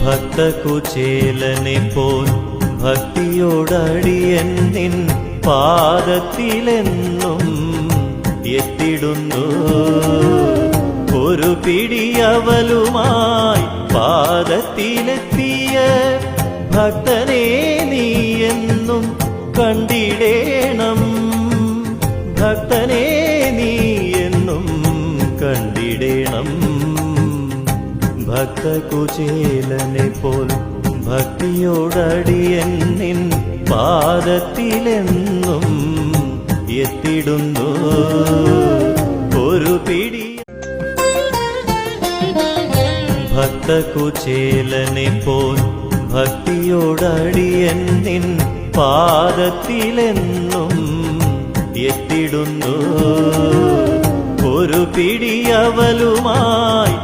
ഭക്തകുചേലനെ പോൽ ഭക്തിയോടടിയൻ നിൻ പാദത്തിലെന്നും എത്തിടുന്നു. ഒരു പിടിയവലുമായി പാദത്തിലെത്തിയ ഭക്തനെ നീ എന്നും കണ്ടിടേണം. ഭക്തനെ നീ എന്നും കണ്ടിടേണം. ഭക്തകുചേലനെ പോൽ ഭക്തിയോടടിയൻ നിൻ പാദത്തിലെന്നും എത്തിടുന്നു. ഒരു പിടി ഭക്തകുചേലനെ പോൽ ഭക്തിയോടടിയൻ നിൻ പാദത്തിലെന്നും എത്തിടുന്നു. ഒരു പിടിയവലുമായി